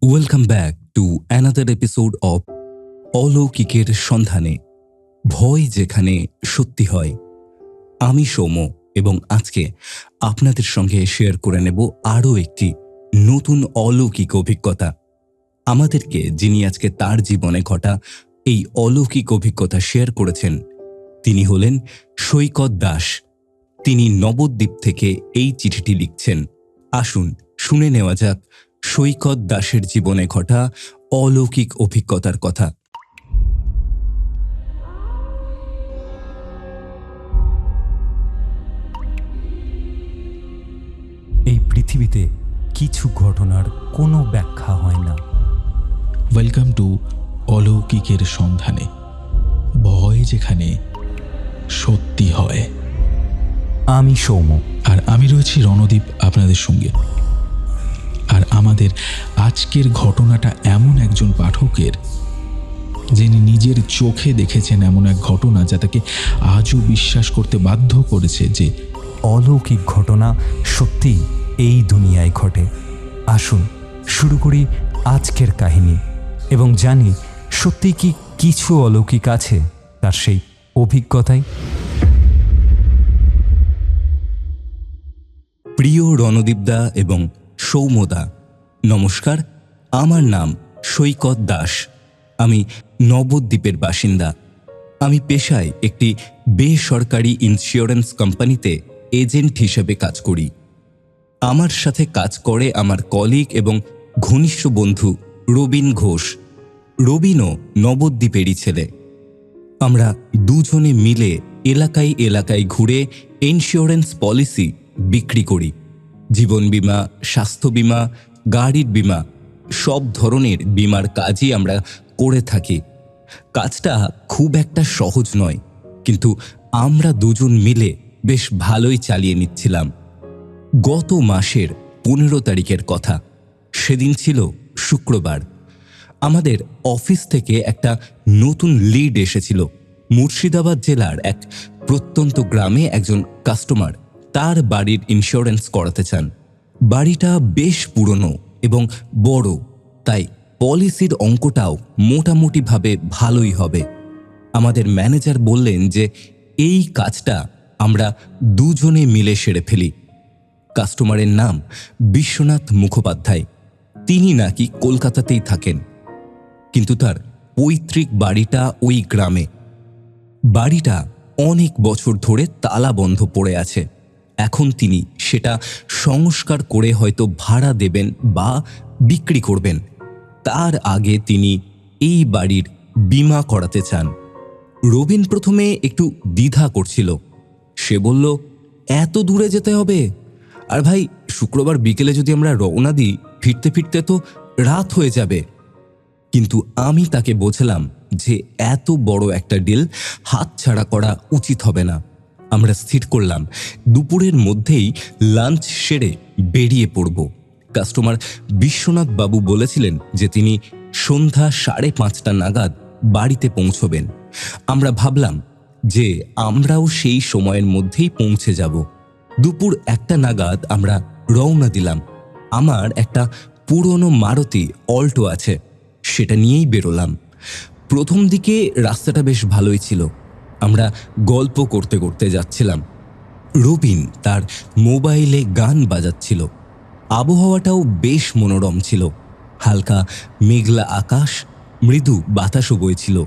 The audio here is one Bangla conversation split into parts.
Welcome back to another episode of অলৌকিকের সন্ধানে, ভয় যেখানে সত্যি হয়। আমি সৌম্য এবং আজকে আপনাদের সঙ্গে শেয়ার করে নেব আরও একটি নতুন অলৌকিক অভিজ্ঞতা। আমাদেরকে যিনি আজকে তার জীবনে ঘটা এই অলৌকিক অভিজ্ঞতা শেয়ার করেছেন তিনি হলেন সৈকত দাস। তিনি নবদ্বীপ থেকে এই চিঠিটি লিখছেন। আসুন শুনে নেওয়া যাক সৈকত দাসের জীবনে ঘটা অলৌকিক অভিজ্ঞতার কথা। এই পৃথিবীতে কিছু ঘটনার কোনো ব্যাখ্যা হয় না। ওয়েলকাম টু অলৌকিকের সন্ধানে, ভয় যেখানে সত্যি হয়। আমি সৌম্য, আর আমি রয়েছি রণদীপ আপনাদের সঙ্গে। আর আমাদের আজকের ঘটনাটা এমন একজন পাঠকের, যিনি নিজের চোখে দেখেছেন এমন এক ঘটনা যা তাকে আজও বিশ্বাস করতে বাধ্য করেছে যে অলৌকিক ঘটনা সত্যি এই দুনিয়ায় ঘটে। আসুন শুরু করি আজকের কাহিনী এবং জানি সত্যি কি কিছু অলৌকিক আছে তার সেই অভিজ্ঞতায়। প্রিয় রণদীপদা এবং সৌম্যদা, নমস্কার। আমার নাম সৈকত দাস। আমি নবদ্বীপের বাসিন্দা। আমি পেশায় একটি বেসরকারি ইন্স্যুরেন্স কোম্পানিতে এজেন্ট হিসেবে কাজ করি। আমার সাথে কাজ করে আমার কলিগ এবং ঘনিষ্ঠ বন্ধু রবিন ঘোষ। রবিনও নবদ্বীপেরই ছেলে। আমরা দুজনে মিলে এলাকায় এলাকায় ঘুরে ইন্স্যুরেন্স পলিসি বিক্রি করি। জীবন বীমা, স্বাস্থ্য বীমা, গাড়ির বীমা, সব ধরনের বীমার কাজই আমরা করে থাকি। কাজটা খুব একটা সহজ নয়, কিন্তু আমরা দুজন মিলে বেশ ভালোই চালিয়ে নিচ্ছিলাম। গত মাসের 15 তারিখের কথা। সেদিন ছিল শুক্রবার। আমাদের অফিস থেকে একটা নতুন লিড এসেছিল। মুর্শিদাবাদ জেলার এক প্রত্যন্ত গ্রামে একজন কাস্টমার তার বাড়ির ইন্স্যুরেন্স করাতে চান। বাড়িটা বেশ পুরনো এবং বড়, তাই পলিসির অঙ্কটাও মোটামুটিভাবে ভালোই হবে। আমাদের ম্যানেজার বললেন যে এই কাজটা আমরা দুজনে মিলে সেরে ফেলি। কাস্টমারের নাম বিশ্বনাথ মুখোপাধ্যায়। তিনি নাকি কলকাতাতেই থাকেন, কিন্তু তার পৈতৃক বাড়িটা ওই গ্রামে। বাড়িটা অনেক বছর ধরে তালা বন্ধ পড়ে আছে। এখন তিনি সেটা সংস্কার করে হয়তো ভাড়া দেবেন বা বিক্রি করবেন। তার আগে তিনি এই বাড়ির বীমা করাতে চান। রবিন প্রথমে একটু দ্বিধা করছিল। সে বলল, এত দূরে যেতে হবে? আর ভাই, শুক্রবার বিকেলে যদি আমরা রওনা দিই, ফিরতে ফিরতে তো রাত হয়ে যাবে। কিন্তু আমি তাকে বোঝালাম যে এত বড় একটা ডিল হাতছাড়া করা উচিত হবে না। আমরা স্থির করলাম দুপুরের মধ্যেই লাঞ্চ সেরে বেরিয়ে পড়ব। কাস্টমার বিশ্বনাথ বাবু বলেছিলেন যে তিনি সন্ধ্যা 5:30 নাগাদ বাড়িতে পৌঁছবেন। আমরা ভাবলাম যে আমরাও সেই সময়ের মধ্যেই পৌঁছে যাব। দুপুর 1টা নাগাদ আমরা রওনা দিলাম। আমার একটা পুরনো মারুতি অল্টো আছে, সেটা নিয়েই বেরোলাম। প্রথম দিকে রাস্তাটা বেশ ভালোই ছিল। আমরা গল্প করতে করতে যাচ্ছিলাম। রবিন তার মোবাইলে গান বাজাচ্ছিল। আবহাওয়াটাও বেশ মনোরম ছিল। হালকা মেঘলা আকাশ, মৃদু বাতাসও বইছিল।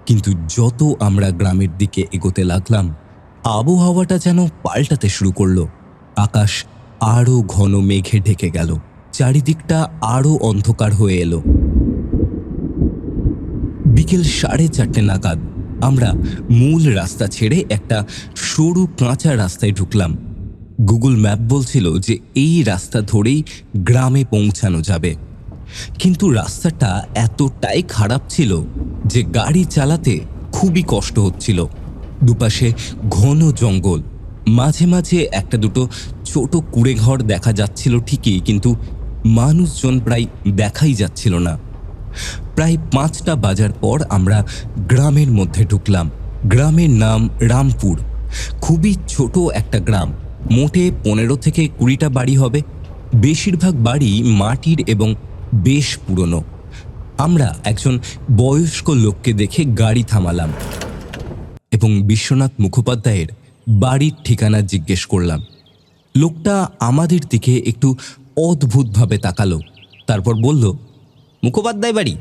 কিন্তু যত আমরা গ্রামের দিকে এগোতে লাগলাম, আবহাওয়াটা যেন পাল্টাতে শুরু করলো। আকাশ আরও ঘন মেঘে ঢেকে গেল। চারিদিকটা আরও অন্ধকার হয়ে এলো। বিকেল 4:30 নাগাদ আমরা মূল রাস্তা ছেড়ে একটা সরু কাঁচা রাস্তায় ঢুকলাম। গুগল ম্যাপ বলছিল যে এই রাস্তা ধরেই গ্রামে পৌঁছানো যাবে, কিন্তু রাস্তাটা এতটাই খারাপ ছিল যে গাড়ি চালাতে খুবই কষ্ট হচ্ছিল। দুপাশে ঘন জঙ্গল, মাঝে মাঝে একটা দুটো ছোট কুঁড়েঘর দেখা যাচ্ছিল ঠিকই, কিন্তু মানুষজন প্রায় দেখাই যাচ্ছিল না। প্রায় 5টা বাজার পর আমরা গ্রামের মধ্যে ঢুকলাম। গ্রামের নাম রামপুর। খুবই ছোট একটা গ্রাম, মোটে 15 থেকে 20টা বাড়ি হবে। বেশিরভাগ বাড়ি মাটির এবং বেশ পুরনো। আমরা একজন বয়স্ক লোককে দেখে গাড়ি থামালাম এবং বিশ্বনাথ মুখোপাধ্যায়ের বাড়ির ঠিকানা জিজ্ঞেস করলাম। লোকটা আমাদের দিকে একটু অদ্ভুতভাবে তাকালো, তারপর বলল, মুখোপাধ্যায় বাড়ি?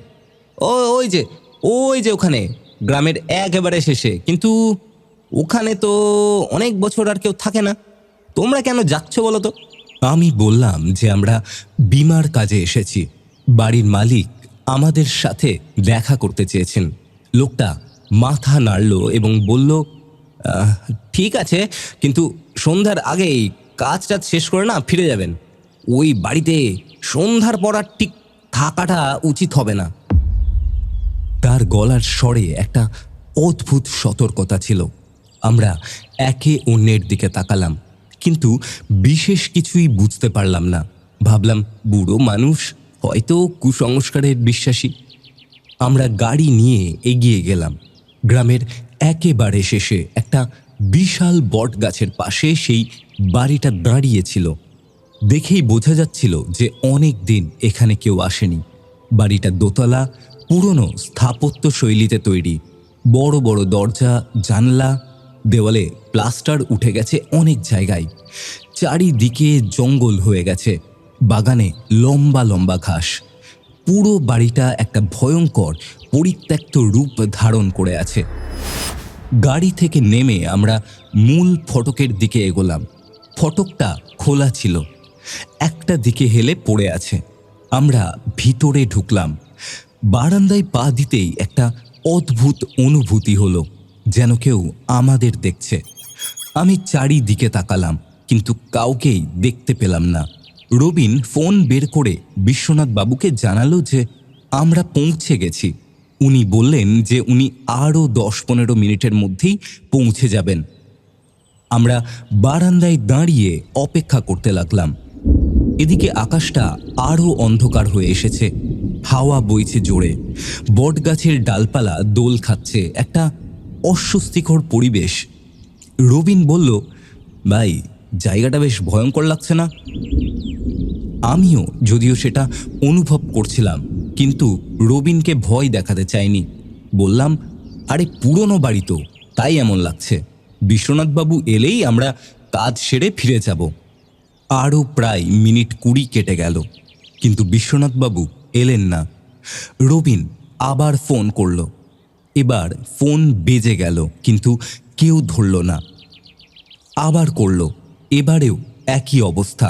ওই যে ওখানে, গ্রামের একেবারে শেষে, কিন্তু ওখানে তো অনেক বছর আর কেউ থাকে না। তোমরা কেন যাচ্ছ বলো তো? আমি বললাম যে আমরা বিমার কাজে এসেছি, বাড়ির মালিক আমাদের সাথে দেখা করতে চেয়েছেন। লোকটা মাথা নাড়ল এবং বলল, ঠিক আছে, কিন্তু সন্ধ্যার আগেই কাজটা শেষ করে না ফিরে যাবেন। ওই বাড়িতে সন্ধ্যার পর আর ঠিক থাকাটা উচিত হবে না। তার গলার স্বরে একটা অদ্ভুত সতর্কতা ছিল। আমরা একে অন্যের দিকে তাকালাম, কিন্তু বিশেষ কিছুই বুঝতে পারলাম না। ভাবলাম বুড়ো মানুষ, হয়তো কুসংস্কারের বিশ্বাসী। আমরা গাড়ি নিয়ে এগিয়ে গেলাম। গ্রামের একেবারে শেষে একটা বিশাল বট গাছের পাশে সেই বাড়িটা দাঁড়িয়েছিল। দেখেই বোঝা যাচ্ছিল যে অনেক দিন এখানে কেউ আসেনি। বাড়িটা দোতলা, পুরনো স্থাপত্য শৈলীতে তৈরি। বড় বড় দরজা, জানলা, দেওয়ালে প্লাস্টার উঠে গেছে অনেক জায়গায়। চারিদিকে জঙ্গল হয়ে গেছে, বাগানে লম্বা লম্বা ঘাস। পুরো বাড়িটা একটা ভয়ঙ্কর পরিত্যক্ত রূপ ধারণ করে আছে। গাড়ি থেকে নেমে আমরা মূল ফটকের দিকে এগোলাম। ফটকটা খোলা ছিল, একটা দিকে হেলে পড়ে আছে। আমরা ভিতরে ঢুকলাম। বারান্দায় পা দিতেই একটা অদ্ভুত অনুভূতি হলো, যেন কেউ আমাদের দেখছে। আমি চারিদিকে তাকালাম, কিন্তু কাউকেই দেখতে পেলাম না। রবিন ফোন বের করে বিশ্বনাথ বাবুকে জানালো যে আমরা পৌঁছে গেছি। উনি বললেন যে উনি আরও 10-15 মিনিটের মধ্যেই পৌঁছে যাবেন। আমরা বারান্দায় দাঁড়িয়ে অপেক্ষা করতে লাগলাম। এদিকে আকাশটা আরও অন্ধকার হয়ে এসেছে। হাওয়া বইছে জোরে, বটগাছের ডালপালা দোল খাচ্ছে, একটা অস্বস্তিকর পরিবেশ। রবিন বলল, ভাই, জায়গাটা বেশ ভয়ঙ্কর লাগছে না? আমিও যদিও সেটা অনুভব করছিলাম, কিন্তু রবিনকে ভয় দেখাতে চাইনি। বললাম, আরে পুরনো বাড়ি তো, তাই এমন লাগছে। বিশ্বনাথবাবু এলেই আমরা কাজ সেরে ফিরে যাব। আরও প্রায় মিনিট 20 কেটে গেল, কিন্তু বিশ্বনাথবাবু এলেন না। রবিন আবার ফোন করল। এবার ফোন বেজে গেল, কিন্তু কেউ ধরল না। আবার করল, এবারেও একই অবস্থা।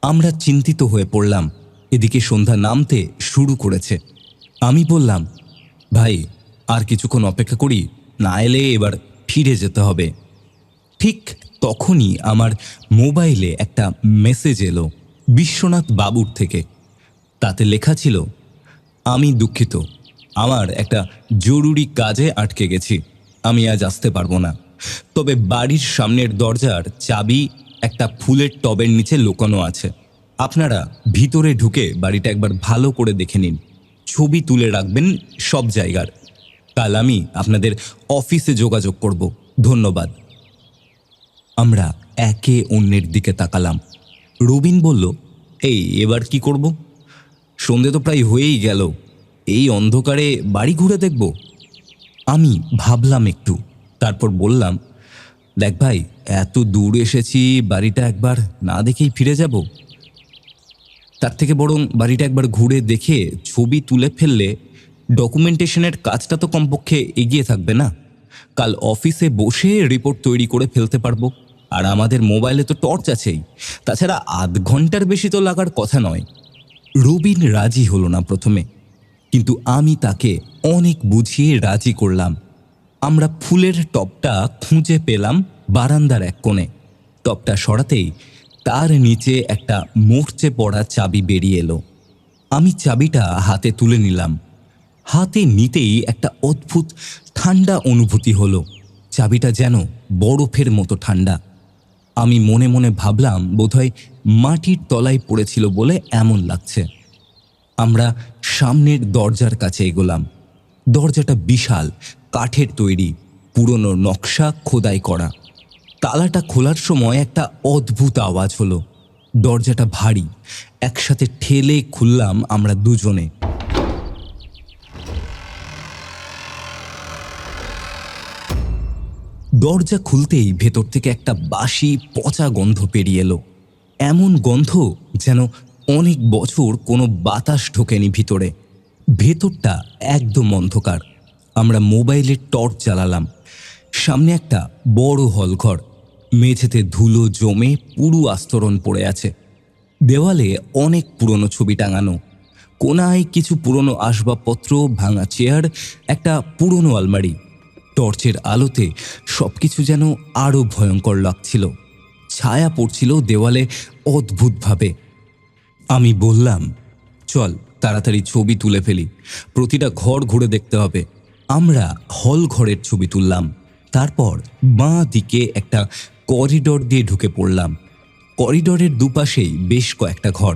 আমরা চিন্তিত হয়ে পড়লাম। এদিকে সন্ধ্যা নামতে শুরু করেছে। আমি বললাম, ভাই, আর কিছুক্ষণ অপেক্ষা করি, না এলে এবার ফিরে যেতে হবে। ঠিক তখনই আমার মোবাইলে একটা মেসেজ এলো বিশ্বনাথ বাবুর থেকে। তাতে লেখা ছিল, আমি দুঃখিত, আমার একটা জরুরি কাজে আটকে গেছি, আমি আজ আসতে পারবো না। তবে বাড়ির সামনের দরজার চাবি একটা ফুলের টবের নিচে লুকানো আছে। আপনারা ভিতরে ঢুকে বাড়িটা একবার ভালো করে দেখে নিন, ছবি তুলে রাখবেন সব জায়গার। কাল আমি আপনাদের অফিসে যোগাযোগ করব। ধন্যবাদ। আমরা একে অন্যের দিকে তাকালাম। রবিন বলল, এবার কি করব? সন্ধে তো প্রায় হয়েই গেল, এই অন্ধকারে বাড়ি ঘুরে দেখব? আমি ভাবলাম একটু, তারপর বললাম, দেখ ভাই, এত দূর এসেছি, বাড়িটা একবার না দেখেই ফিরে যাব। তার থেকে বরং বাড়িটা একবার ঘুরে দেখে ছবি তুলে ফেললে ডকুমেন্টেশনের কাজটা তো কমপক্ষে এগিয়ে থাকবে না? কাল অফিসে বসে রিপোর্ট তৈরি করে ফেলতে পারবো। আর আমাদের মোবাইলে তো টর্চ আছেই, তাছাড়া আধ ঘন্টার বেশি তো লাগার কথা নয়। রবিন রাজি হলো না প্রথমে, কিন্তু আমি তাকে অনেক বুঝিয়ে রাজি করলাম। আমরা ফুলের টবটা খুঁজে পেলাম বারান্দার এক কোণে। টবটা সরাতেই তার নিচে একটা মরচে পড়া চাবি বেরিয়ে এলো। আমি চাবিটা হাতে তুলে নিলাম। হাতে নিতেই একটা অদ্ভুত ঠান্ডা অনুভূতি হলো। চাবিটা যেন বরফের মতো ঠান্ডা। আমি মনে মনে ভাবলাম, বোধহয় মাটির তলায় পড়েছিল বলে এমন লাগছে। আমরা সামনের দরজার কাছে এগোলাম। দরজাটা বিশাল, কাঠের তৈরি, পুরনো নকশা খোদাই করা। তালাটা খোলার সময় একটা অদ্ভুত আওয়াজ হলো। দরজাটা ভারী, একসাথে ঠেলে খুললাম আমরা দুজনে। দরজা খুলতেই ভেতর থেকে একটা বাসি পচা গন্ধ পেরিয়ে এলো। এমন গন্ধ যেন অনেক বছর কোনো বাতাস ঢোকেনি ভিতরে। ভেতরটা একদম অন্ধকার। আমরা মোবাইলের টর্চ জ্বালালাম। সামনে একটা বড় হলঘর, মেঝেতে ধুলো জমে পুরু আস্তরণ পড়ে আছে। দেওয়ালে অনেক পুরনো ছবি টাঙানো, কোনায় কিছু পুরনো আসবাবপত্র, ভাঙা চেয়ার, একটা পুরনো আলমারি। টর্চের আলোতে সবকিছু যেন আরও ভয়ঙ্কর লাগছিল। ছায়া পড়ছিল দেওয়ালে অদ্ভুতভাবে। আমি বললাম, চল তাড়াতাড়ি ছবি তুলে ফেলি, প্রতিটা ঘর ঘুরে দেখতে হবে। আমরা হল ঘরের ছবি তুললাম। তারপর বাঁ দিকে একটা করিডোর দিয়ে ঢুকে পড়লাম। করিডোরের দুপাশেই বেশ কয়েকটা ঘর।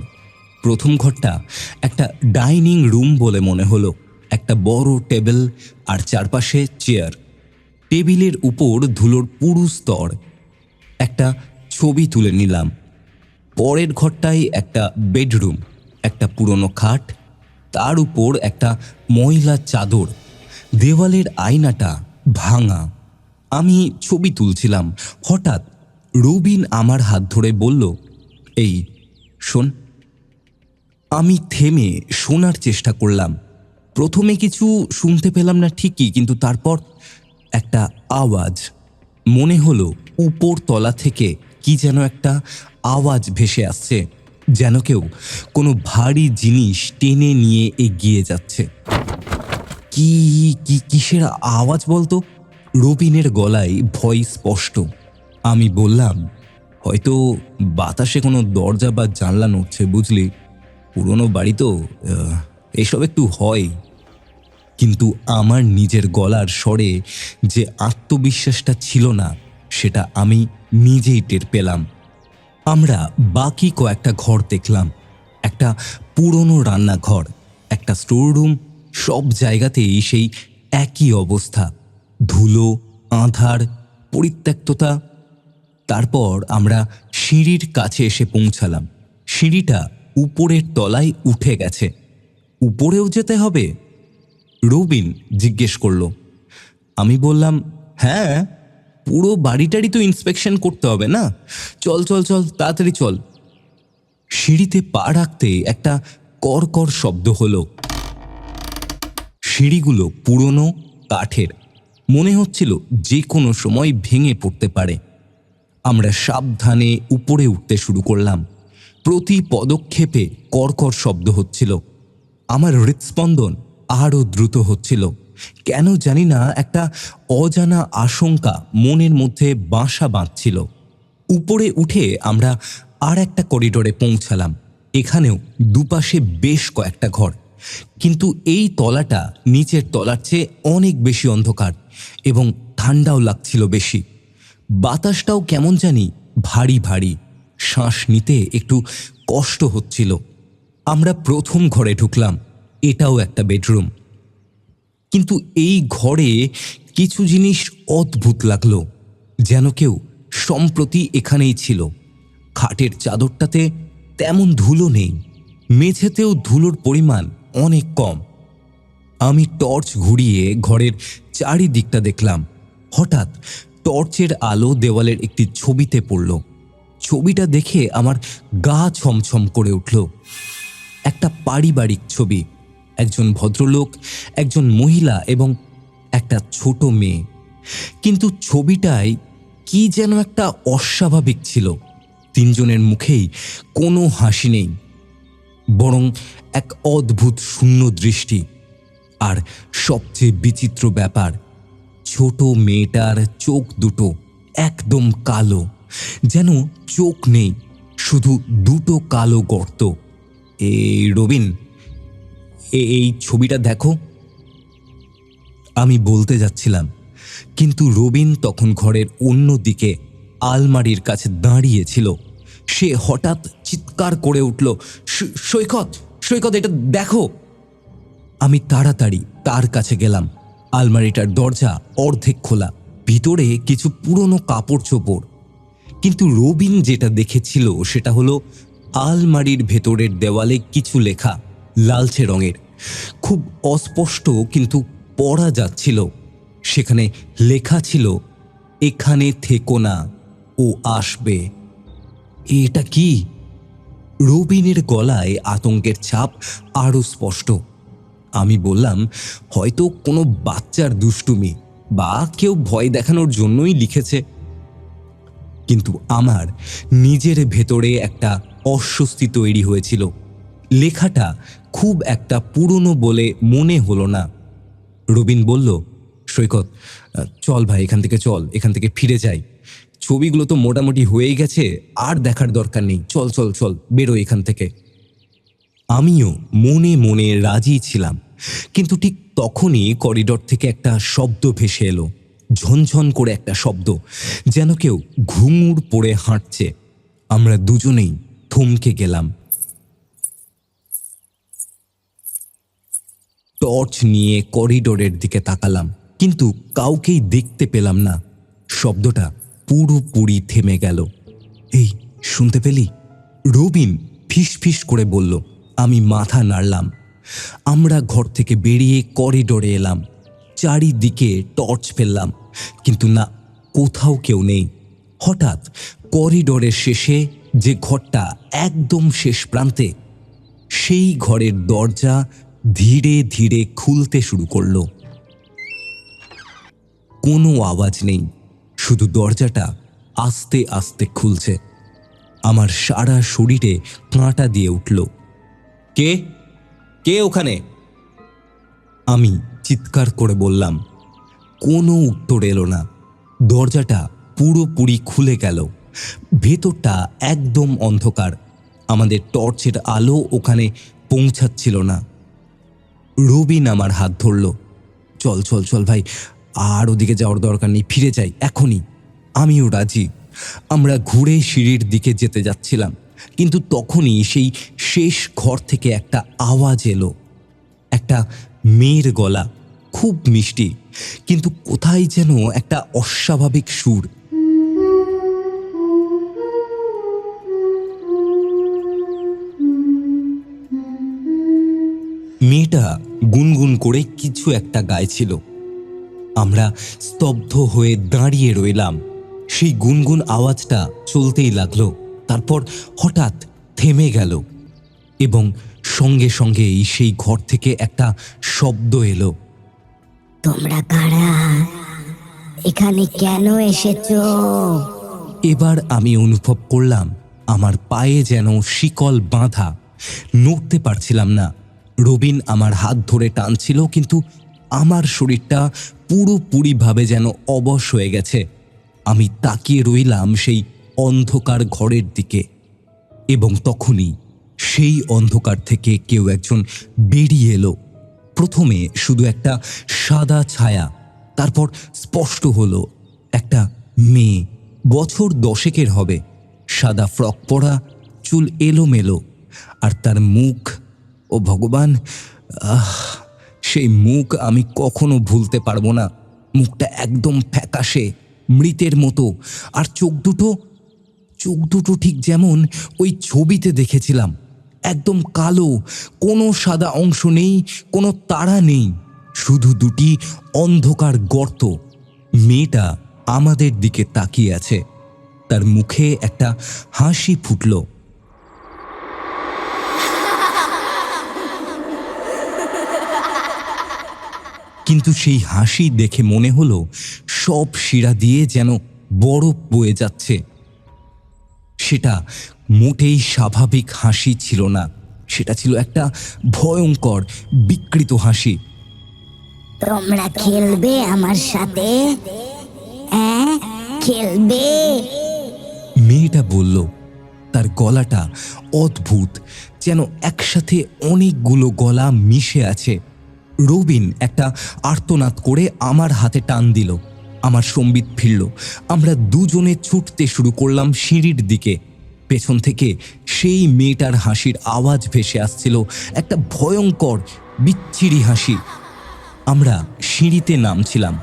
প্রথম ঘরটা একটা ডাইনিং রুম বলে মনে হলো। একটা বড় টেবিল আর চারপাশে চেয়ার। টেবিলের উপর ধুলোর পুরু স্তর। একটা ছবি তুলে নিলাম। পরের ঘরটায় একটা বেডরুম, একটা পুরনো খাট, তার উপর একটা ময়লা চাদর। দেওয়ালের আয়নাটা ভাঙা। আমি ছবি তুলছিলাম, হঠাৎ রবিন আমার হাত ধরে বলল, এই শোন। আমি থেমে শোনার চেষ্টা করলাম। প্রথমে কিছু শুনতে পেলাম না ঠিকই, কিন্তু তারপর একটা আওয়াজ। মনে হলো উপর তলা থেকে কি যেন একটা আওয়াজ ভেসে আসছে, যেন কেউ কোনো ভারী জিনিস টেনে নিয়ে এগিয়ে যাচ্ছে। কি কি কিসের আওয়াজ বলতো? রবিনের গলায় ভয় স্পষ্ট। আমি বললাম, হয়তো বাতাসে কোনো দরজা বা জানলা নড়ছে, বুঝলি, পুরনো বাড়ি তো, এসব একটু হয়। কিন্তু আমার নিজের গলার স্বরে যে আত্মবিশ্বাসটা ছিল না, সেটা আমি নিজেই টের পেলাম। আমরা বাকি কয়েকটা ঘর দেখলাম। একটা পুরনো রান্নাঘর, একটা স্টোররুম, সব জায়গাতেই সেই একই অবস্থা, ধুলো, আঁধার, পরিত্যক্ততা। তারপর আমরা সিঁড়ির কাছে এসে পৌঁছালাম। সিঁড়িটা উপরের তলায় উঠে গেছে। উপরেও যেতে হবে? রবিন জিজ্ঞেস করল। আমি বললাম, হ্যাঁ, পুরো বাড়িটারই তো ইন্সপেকশন করতে হবে না। চল চল চল, তাড়াতাড়ি চল। সিঁড়িতে পা রাখতে একটা কড়কড় শব্দ হলো। সিঁড়িগুলো পুরনো, কাঠের, মনে হচ্ছিল যে কোনো সময় ভেঙে পড়তে পারে। আমরা সাবধানে উপরে উঠতে শুরু করলাম। প্রতি পদক্ষেপে কড়কড় শব্দ হচ্ছিল। আমার হৃৎস্পন্দন আরও দ্রুত হচ্ছিল। কেন জানি না একটা অজানা আশঙ্কা মনের মধ্যে বাসা বাঁধছিল। উপরে উঠে আমরা আর একটা করিডোরে পৌঁছালাম। এখানেও দুপাশে বেশ কয়েকটা ঘর, কিন্তু এই তলাটা নিচের তলার চেয়ে অনেক বেশি অন্ধকার এবং ঠান্ডাও লাগছিল বেশি। বাতাসটাও কেমন জানি ভারী ভারী, শ্বাস নিতে একটু কষ্ট হচ্ছিল। আমরা প্রথম ঘরে ঢুকলাম। এটাও একটা বেডরুম, কিন্তু এই ঘরে কিছু জিনিস অদ্ভুত লাগলো, যেন কেউ সম্প্রতি এখানেই ছিল। খাটের চাদরটাতে তেমন ধুলো নেই, মেঝেতেও ধুলোর পরিমাণ অনেক কম। আমি টর্চ ঘুরিয়ে ঘরের চারিদিকটা দেখলাম। হঠাৎ টর্চের আলো দেওয়ালের একটি ছবিতে পড়ল। ছবিটা দেখে আমার গা ছমছম করে উঠল। একটা পারিবারিক ছবি, একজন ভদ্রলোক, একজন মহিলা এবং একটা ছোট মেয়ে। কিন্তু ছবিটায় কি যেন একটা অস্বাভাবিক ছিল। তিনজনের মুখেই কোনো হাসি নেই, বরং এক অদ্ভুত শূন্য দৃষ্টি। আর সবচেয়ে বিচিত্র ব্যাপার, ছোট মেয়েটার চোখ দুটো একদম কালো, যেন চোখ নেই, শুধু দুটো কালো গর্ত। এই রবিন, এই ছবিটা দেখো। আমি বলতে যাচ্ছিলাম, কিন্তু রবিন তখন ঘরের অন্য দিকে আলমারির কাছে দাঁড়িয়েছিল। সে হঠাৎ চিৎকার করে উঠল, সৈকত, সৈকত, এটা দেখো। আমি তাড়াতাড়ি তার কাছে গেলাম। আলমারিটার দরজা অর্ধেক খোলা, ভিতরে কিছু পুরনো কাপড় চোপড়। কিন্তু রবিন যেটা দেখেছিল সেটা হলো আলমারির ভেতরের দেওয়ালে কিছু লেখা, লালচে রঙের, খুব অস্পষ্ট কিন্তু পড়া যাচ্ছিল। সেখানে লেখা ছিল, এখানে থেকো না, ও আসবে। এটা কি? রবিনের গলায় আতঙ্কের ছাপ আরো স্পষ্ট। আমি বললাম, হয়তো কোনো বাচ্চার দুষ্টুমি বা কেউ ভয় দেখানোর জন্যই লিখেছে। কিন্তু আমার নিজের ভেতরে একটা অস্বস্তি তৈরি হয়েছিল। লেখাটা খুব একটা পুরনো বলে মনে হলো না। রবিন বলল, সৈকত, চল ভাই, এখান থেকে ফিরে যাই। ছবিগুলো তো মোটামুটি হয়েই গেছে, আর দেখার দরকার নেই। চল চল চল, বেরো এখান থেকে। আমিও মনে মনে রাজি ছিলাম, কিন্তু ঠিক তখনই করিডর থেকে একটা শব্দ ভেসে এলো, ঝনঝন করে একটা শব্দ, যেন কেউ ঘুঙুর পড়ে হাঁটছে। আমরা দুজনেই থমকে গেলাম। টর্চ নিয়ে করিডোরের দিকে তাকালাম, কিন্তু কাউকেই দেখতে পেলাম না। শব্দটা পুরোপুরি থেমে গেল। এই, শুনতে পেলি? রবিন ফিস ফিস করে বলল। আমি মাথা নাড়লাম। আমরা ঘর থেকে বেরিয়ে করিডোরে এলাম। চারিদিকে টর্চ ফেললাম, কিন্তু না, কোথাও কেউ নেই। হঠাৎ করিডোরের শেষে যে ঘরটা একদম শেষ প্রান্তে, সেই ঘরের দরজা ধীরে ধীরে খুলতে শুরু করলো। কোনো আওয়াজ নেই, শুধু দরজাটা আস্তে আস্তে খুলছে। আমার সারা শরীরে কাঁটা দিয়ে উঠল। কে কে ওখানে? আমি চিৎকার করে বললাম। কোনো উত্তর এলো না। দরজাটা পুরোপুরি খুলে গেল। ভেতরটা একদম অন্ধকার। আমাদের টর্চের আলো ওখানে পৌঁছাচ্ছিল না। রবিন আমার হাত ধরল। চল চল চল ভাই, আর ওদিকে যাওয়ার দরকার নেই, ফিরে যাই এখনই। আমিও রাজি। আমরা ঘুরে সিঁড়ির দিকে যেতে যাচ্ছিলাম, কিন্তু তখনই সেই শেষ ঘর থেকে একটা আওয়াজ এলো। একটা মেয়ের গলা, খুব মিষ্টি, কিন্তু কোথায় যেন একটা অস্বাভাবিক সুর। মেয়েটা গুনগুন করে কিছু একটা গাইছিল। আমরা স্তব্ধ হয়ে দাঁড়িয়ে রইলাম। সেই গুনগুন আওয়াজটা চলতেই লাগলো, তারপর হঠাৎ থেমে গেল এবং সঙ্গে সঙ্গেই সেই ঘর থেকে একটা শব্দ এলো। তোমরা কারা? এখানে কেন এসেছো? এবার আমি অনুভব করলাম আমার পায়ে যেন শিকল বাঁধা, নড়তে পারছিলাম না। রবিন আমার হাত ধরে টানছিল, কিন্তু আমার শরীরটা পুরোপুরিভাবে যেন অবশ হয়ে গেছে। আমি তাকিয়ে রইলাম সেই অন্ধকার ঘরের দিকে, এবং তখনই সেই অন্ধকার থেকে কেউ একজন বেরিয়ে এলো। প্রথমে শুধু একটা সাদা ছায়া, তারপর স্পষ্ট হলো একটা মেয়ে, বছর 10 হবে, সাদা ফ্রক পরা, চুল এলোমেলো, আর তার মুখ, ও ভগবান, সেই মুখ আমি কখনো ভুলতে পারবো না। মুখটা একদম ফ্যাকাশে, মৃতের মতো, আর চোখ দুটো ঠিক যেমন ওই ছবিতে দেখেছিলাম, একদম কালো, কোনো সাদা অংশ নেই, কোনো তারা নেই, শুধু দুটি অন্ধকার গর্ত। মেয়েটা আমাদের দিকে তাকিয়ে আছে, তার মুখে একটা হাসি ফুটল। কিন্তু সেই হাসি দেখে মনে হলো সব শিরা দিয়ে যেন বরফ বয়ে যাচ্ছে। সেটা মোটেই স্বাভাবিক হাসি ছিল না, সেটা ছিল একটা ভয়ঙ্কর বিকৃত হাসি। তোমরা খেলবে আমার সাথে? হ্যাঁ, খেলবে? মেয়েটা বলল। তার গলাটা অদ্ভুত, যেন একসাথে অনেকগুলো গলা মিশে আছে। রবিন একটা আর্তনাদ করে আমার হাতে টান দিল। আমার সম্বিত ফিরল। আমরা দুজনে ছুটতে শুরু করলাম সিঁড়ির দিকে। পেছন থেকে সেই মেয়েটার হাসির আওয়াজ ভেসে আসছিল, একটা ভয়ঙ্কর বিচ্ছিরি হাসি। আমরা সিঁড়িতে নামছিলাম,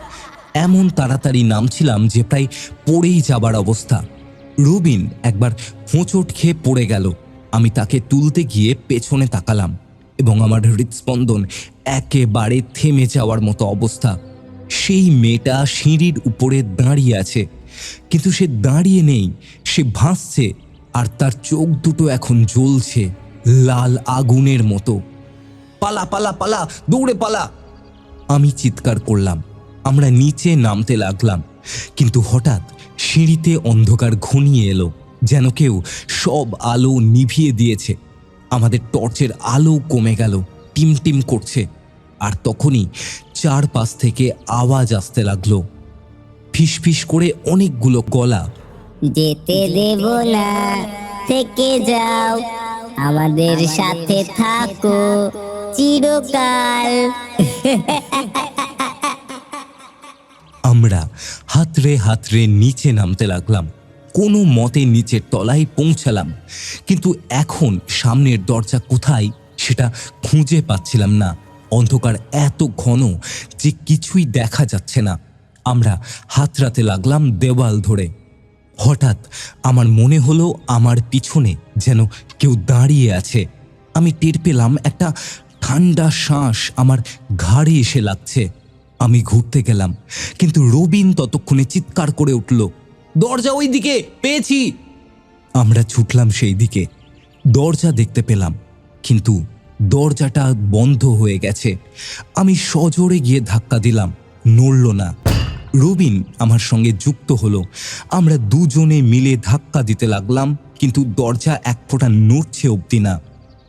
এমন তাড়াতাড়ি নামছিলাম যে প্রায় পড়েই যাবার অবস্থা। রবিন একবার হোঁচট খেয়ে পড়ে গেল। আমি তাকে তুলতে গিয়ে পেছনে তাকালাম এবং আমার হৃদস্পন্দন একেবারে থেমে যাওয়ার মতো অবস্থা। সেই মেয়েটা সিঁড়ির উপরে দাঁড়িয়ে আছে, কিন্তু সে দাঁড়িয়ে নেই, সে ভাসছে, আর তার চোখ দুটো এখন জ্বলছে লাল আগুনের মতো। পালা পালা পালা, দৌড়ে পালা! আমি চিৎকার করলাম। আমরা নিচে নামতে লাগলাম, কিন্তু হঠাৎ সিঁড়িতে অন্ধকার ঘনিয়ে এলো, যেন কেউ সব আলো নিভিয়ে দিয়েছে। আমাদের টর্চের আলো কমে গেল, টিমটিম করছে। আর তখনই চারপাশ থেকে আওয়াজ আসতে লাগলো, ফিসফিস করে অনেকগুলো গলা। যেতে দেব না, থেকে যাও, আমাদের সাথে থাকো চিরকাল। আমরা হাতড়ে হাতড়ে নিচে নামতে লাগলাম, কোনো মতে নিচের তলায় পৌঁছালাম, কিন্তু এখন সামনের দরজা কোথায় সেটা খুঁজে পাচ্ছিলাম না। অন্ধকার এত ঘন যে কিছুই দেখা যাচ্ছে না। আমরা হাতড়াতে লাগলাম দেওয়াল ধরে। হঠাৎ আমার মনে হলো আমার পিছনে যেন কেউ দাঁড়িয়ে আছে। আমি টের পেলাম একটা ঠান্ডা শ্বাস আমার ঘাড়ে এসে লাগছে। আমি ঘুরতে গেলাম, কিন্তু রবিন ততক্ষণে চিৎকার করে উঠল, দরজা ওই দিকে, পেয়েছি! আমরা ছুটলাম সেই দিকে, দরজা দেখতে পেলাম, কিন্তু দরজাটা বন্ধ হয়ে গেছে। আমি সজোরে গিয়ে ধাক্কা দিলাম, নড়ল না। রবিন আমার সঙ্গে যুক্ত হলো। আমরা দুজনে মিলে ধাক্কা দিতে লাগলাম, কিন্তু দরজা এক ফোঁটা নড়ছে অবধি না।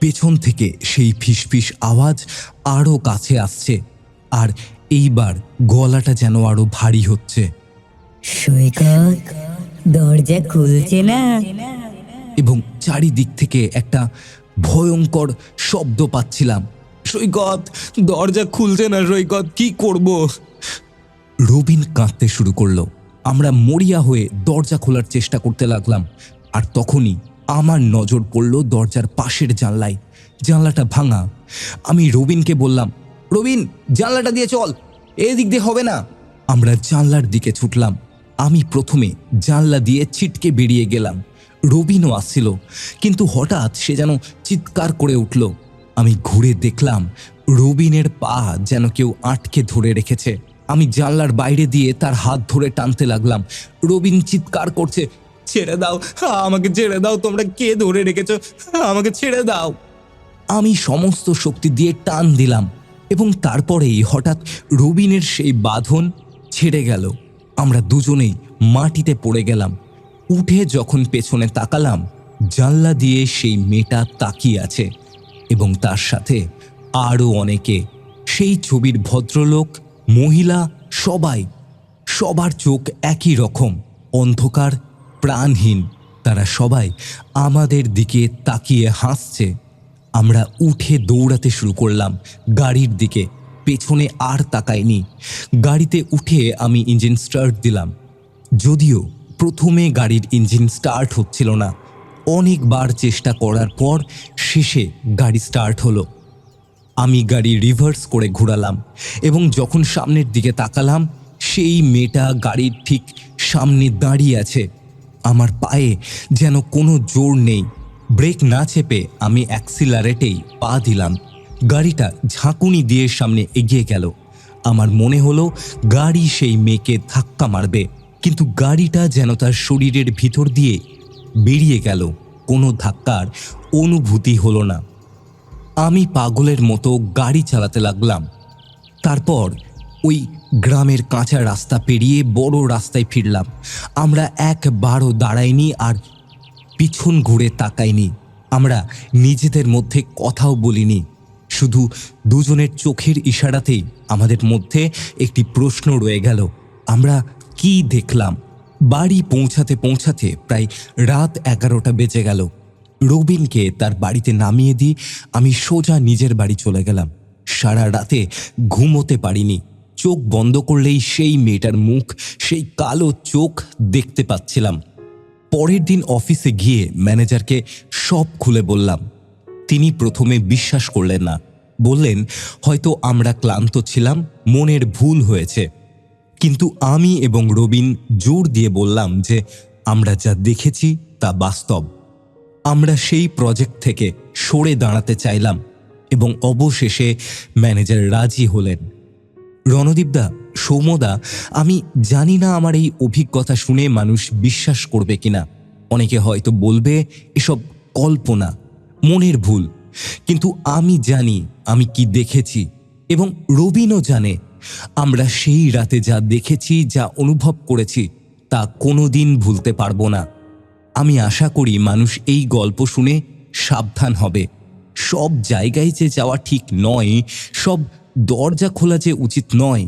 পেছন থেকে সেই ফিসফিস আওয়াজ আরও কাছে আসছে, আর এইবার গলাটা যেন আরো ভারী হচ্ছে। সৈকত, দরজা খুলছে না। এবং চারিদিক থেকে একটা ভয়ঙ্কর শব্দ পাচ্ছিলাম, সৈকত, দরজা খুলছে না সৈকত, কি করব? রবিন কাঁদতে শুরু করলো। আমরা মরিয়া হয়ে দরজা খোলার চেষ্টা করতে লাগলাম, আর তখনই আমার নজর পড়ল দরজার পাশের জানলায়। জানলাটা ভাঙা। আমি রবিনকে বললাম, রবিন, জানলাটা দিয়ে চল, এদিক দিয়ে হবে না। আমরা জানলার দিকে ছুটলাম। আমি প্রথমে জানলা দিয়ে ছিটকে বেরিয়ে গেলাম। রবিনও আসছিল, কিন্তু হঠাৎ সে যেন চিৎকার করে উঠল। আমি ঘুরে দেখলাম রবিনের পা যেন কেউ আটকে ধরে রেখেছে। আমি জানলার বাইরে দিয়ে তার হাত ধরে টানতে লাগলাম। রবিন চিৎকার করছে, ছেড়ে দাও, আমাকে ছেড়ে দাও, তোমরা কে ধরে রেখেছ, আমাকে ছেড়ে দাও। আমি সমস্ত শক্তি দিয়ে টান দিলাম, এবং তারপরেই হঠাৎ রবিনের সেই বাঁধন ছেড়ে গেল। আমরা দুজনেই মাটিতে পড়ে গেলাম। উঠে যখন পেছনে তাকালাম, জানলা দিয়ে সেই মেয়েটা তাকিয়ে আছে, এবং তার সাথে আরও অনেকে। সেই ছবির ভদ্রলোক, মহিলা, সবার চোখ একই রকম, অন্ধকার, প্রাণহীন। তারা সবাই আমাদের দিকে তাকিয়ে হাসছে। আমরা উঠে দৌড়াতে শুরু করলাম গাড়ির দিকে, পেছনে আর তাকাইনি। গাড়িতে উঠে আমি ইঞ্জিন স্টার্ট দিলাম, যদিও প্রথমে গাড়ির ইঞ্জিন স্টার্ট হচ্ছিল না। অনেকবার চেষ্টা করার পর শেষে গাড়ি স্টার্ট হলো। আমি গাড়ি রিভার্স করে ঘোরালাম, এবং যখন সামনের দিকে তাকালাম, সেই মেয়েটা গাড়ির ঠিক সামনে দাঁড়িয়ে আছে। আমার পায়ে যেন কোনো জোর নেই। ব্রেক না চেপে আমি অ্যাক্সিলারেটেই পা দিলাম। গাড়িটা ঝাঁকুনি দিয়ে সামনে এগিয়ে গেল। আমার মনে হলো গাড়ি সেই মেয়েকে ধাক্কা মারবে, কিন্তু গাড়িটা যেন তার শরীরের ভিতর দিয়ে বেরিয়ে গেল। কোনো ধাক্কার অনুভূতি হলো না। আমি পাগলের মতো গাড়ি চালাতে লাগলাম। তারপর ওই গ্রামের কাঁচা রাস্তা পেরিয়ে বড় রাস্তায় ফিরলাম। আমরা একবারও দাঁড়াইনি আর পিছন ঘুরে তাকাইনি। আমরা নিজেদের মধ্যে কথাও বলিনি, শুধু দুজনের চোখের ইশারাতেই আমাদের মধ্যে একটি প্রশ্ন রয়ে গেল, আমরা কি দেখলাম? বাড়ি পৌঁছাতে পৌঁছাতে প্রায় রাত 11টা বেজে গেল। রবিনকে তার বাড়িতে নামিয়ে দিয়ে আমি সোজা নিজের বাড়ি চলে গেলাম। সারা রাতে ঘুমোতে পারিনি। চোখ বন্ধ করলেই সেই মেয়েটার মুখ, সেই কালো চোখ দেখতে পাচ্ছিলাম। পরের দিন অফিসে গিয়ে ম্যানেজারকে সব খুলে বললাম। তিনি প্রথমে বিশ্বাস করলেন না, বললেন হয়তো আমরা ক্লান্ত ছিলাম, মনের ভুল হয়েছে। কিন্তু আমি এবং রবিন জোর দিয়ে বললাম যে আমরা যা দেখেছি তা বাস্তব। আমরা সেই প্রজেক্ট থেকে সরে দাঁড়াতে চাইলাম এবং অবশেষে ম্যানেজার রাজি হলেন। রণদীপদা, সৌম্যদা, আমি জানি না আমার এই অভিজ্ঞতা শুনে মানুষ বিশ্বাস করবে কিনা। অনেকে হয়তো বলবে এসব কল্পনা, মনের ভুল, কিন্তু আমি জানি আমি কি দেখেছি এবং রবিনও জানে। আমরা সেই রাতে যা দেখেছি, যা অনুভব করেছি, তা কোনোদিন ভুলতে পারবো না। আমি আশা করি মানুষ এই গল্প শুনে সাবধান হবে। সব জায়গায় যে যাওয়া ঠিক নয়, সব দরজা খোলা যে উচিত নয়।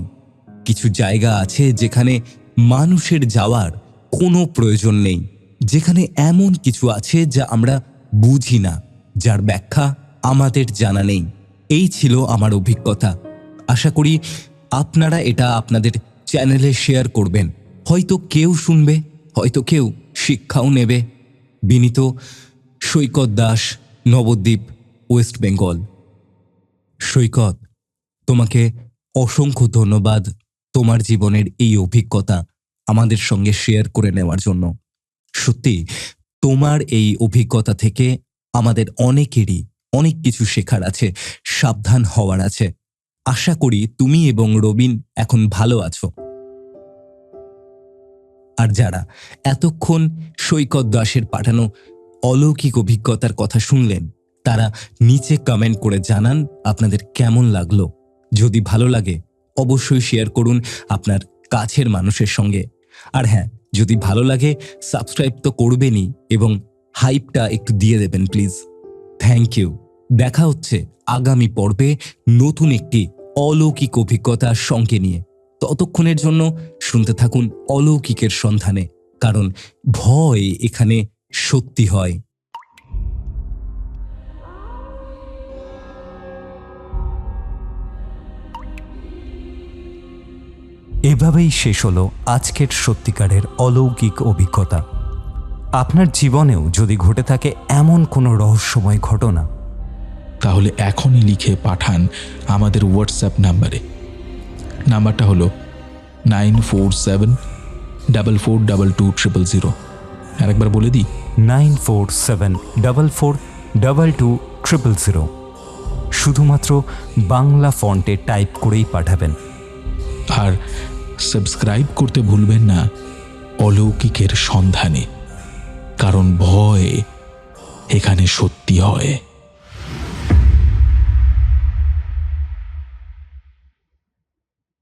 কিছু জায়গা আছে যেখানে মানুষের যাওয়ার কোনো প্রয়োজন নেই, যেখানে এমন কিছু আছে যা আমরা বুঝি না, যার ব্যাখ্যা আমাদের জানা নেই। এই ছিল আমার অভিজ্ঞতা। আশা করি আপনারা এটা আপনাদের চ্যানেলে শেয়ার করবেন। হয়তো কেউ শুনবে, হয়তো কেউ শিক্ষাও নেবে। বিনীত, সৈকত দাস, নবদ্বীপ, ওয়েস্ট বেঙ্গল। সৈকত, তোমাকে অসংখ্য ধন্যবাদ তোমার জীবনের এই অভিজ্ঞতা আমাদের সঙ্গে শেয়ার করে নেওয়ার জন্য। সত্যি তোমার এই অভিজ্ঞতা থেকে আমাদের অনেকেরই অনেক কিছু শেখার আছে, সাবধান হওয়ার আছে। আশা করি তুমি এবং রবিন এখন ভালো আছো। আর যারা এতক্ষণ সৈকত দাসের পাঠানো অলৌকিক অভিজ্ঞতার কথা শুনলেন, তারা নিচে কমেন্ট করে জানান আপনাদের কেমন লাগলো। যদি ভালো লাগে অবশ্যই শেয়ার করুন আপনার কাছের মানুষের সঙ্গে। আর হ্যাঁ, যদি ভালো লাগে সাবস্ক্রাইব তো করবেনই এবং হাইপটা একটু দিয়ে দেবেন প্লিজ। Thank you. দেখা হচ্ছে আগামী পর্বে নতুন একটি অলৌকিক অভিজ্ঞতার সঙ্গে নিয়ে। ততক্ষণের জন্য শুনতে থাকুন অলৌকিকের সন্ধানে, কারণ ভয় এখানে সত্যি হয়। এভাবেই শেষ হলো আজকের সত্যিকারের অলৌকিক অভিজ্ঞতা। আপনার জীবনেও যদি ঘটে থাকে এমন কোনো রহস্যময় ঘটনা, তাহলে এখনই লিখে পাঠান আমাদের হোয়াটসঅ্যাপ নাম্বারে। নাম্বারটা হলো 9474422000। আরেকবার বলে দিই, 9474422000। শুধুমাত্র বাংলা ফন্টে টাইপ করেই পাঠাবেন। আর সাবস্ক্রাইব করতে ভুলবেন না অলৌকিকের সন্ধানে, কারণ ভয় এখানে সত্যি হয়।